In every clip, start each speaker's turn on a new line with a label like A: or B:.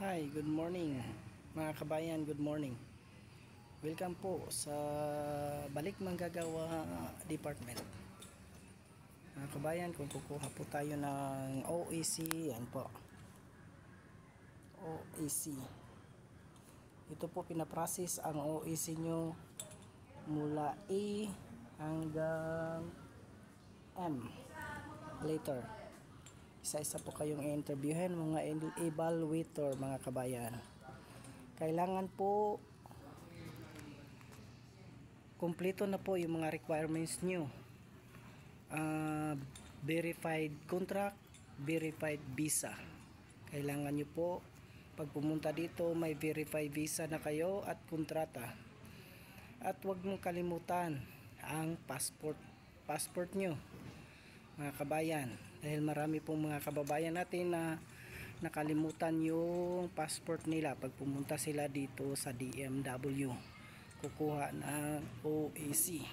A: Hi, good morning mga kabayan, good morning. Welcome po sa Balik Manggagawa Department. Mga kabayan, kung kukuha po tayo ng OEC, yan po. OEC. Ito po pinaprocess ang OEC nyo mula A hanggang M. Later. Isa-isa po kayong i-interviewin mga evaluator mga kabayan. Kailangan po kumpleto na po yung mga requirements nyo. Verified contract, verified visa. Kailangan nyo po pag pumunta dito may verified visa na kayo at kontrata. At huwag mong kalimutan ang passport nyo mga kabayan, dahil marami pong mga kababayan natin na nakalimutan yung passport nila pag pumunta sila dito sa DMW kukuha ng OEC.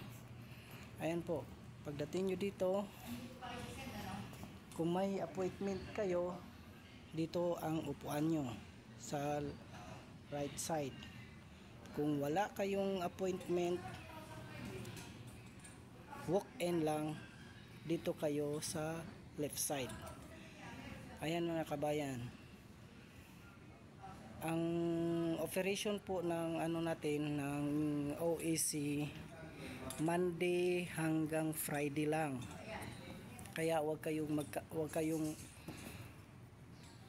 A: Ayan po, pagdating nyo dito, kung may appointment kayo, dito ang upuan nyo sa right side. Kung wala kayong appointment, walk-in lang, dito kayo sa left side. Ayan mga kabayan, ang operation po ng natin ng OEC Monday hanggang Friday lang. Kaya huwag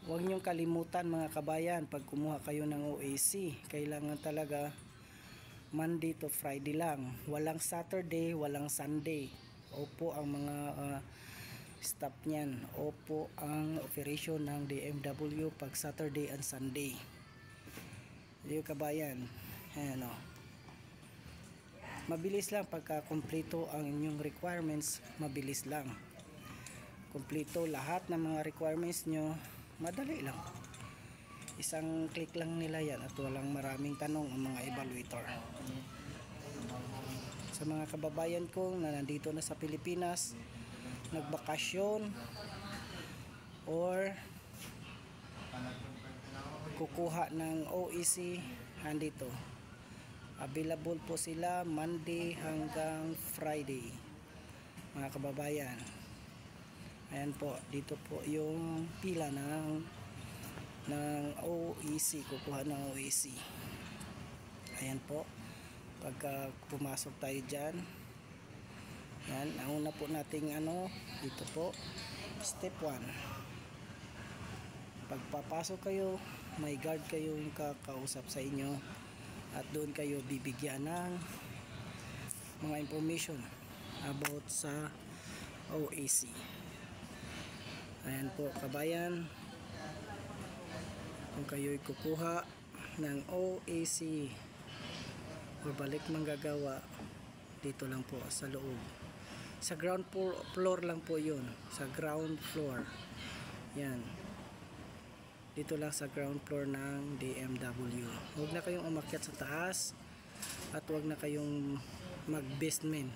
A: niyong kalimutan mga kabayan, pag kumuha kayo ng OEC, kailangan talaga Monday to Friday lang. Walang Saturday, walang Sunday. Opo ang mga staff niyan. Opo ang operation ng DMW pag Saturday and Sunday. Yung kabayan, ayan o. Mabilis lang pagka kumpleto ang inyong requirements, mabilis lang. Kumpleto lahat ng mga requirements nyo, madali lang. Isang click lang nila yan at walang maraming tanong ang mga evaluator. Sa mga kababayan ko na nandito na sa Pilipinas, nagbakasyon or kukuha ng OEC, andito available po sila Monday hanggang Friday mga kababayan. Ayan po, dito po yung pila ng OEC, kukuha ng OEC. Ayan po, pagka pumasok tayo dyan, yan, ang una po nating dito po, step 1. Pagpapasok kayo, may guard kayong kakausap sa inyo at doon kayo bibigyan ng mga information about sa OEC. Ayan po kabayan, kung kayo'y kukuha ng OEC o Balik Manggagawa, dito lang po sa loob. Sa ground floor lang po yun. Sa ground floor. Yan. Dito lang sa ground floor ng DMW. Huwag na kayong umakyat sa taas at huwag na kayong mag-basement.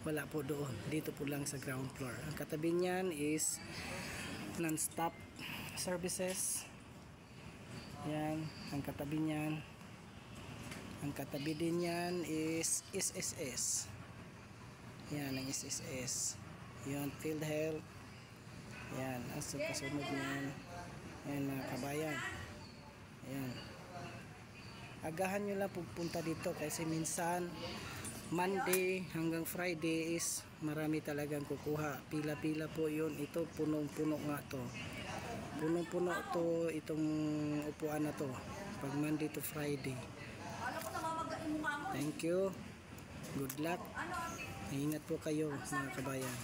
A: Wala po doon. Dito po lang sa ground floor. Ang katabi niyan is non-stop services. Yan. Ang katabi niyan. Ang katabi din yan is SSS. Yan ang SSS. Yan, Field Health. Yan, ang kasunod niyan. Yan mga kabayan. Yan. Agahan nyo lang pupunta dito kasi minsan Monday hanggang Friday is marami talagang kukuha. Pila-pila po yun. Ito punong-puno nga to. Punong-puno to itong upuan na to. Pag Monday to Friday. Thank you. Good luck. Ingat po kayo mga kabayan.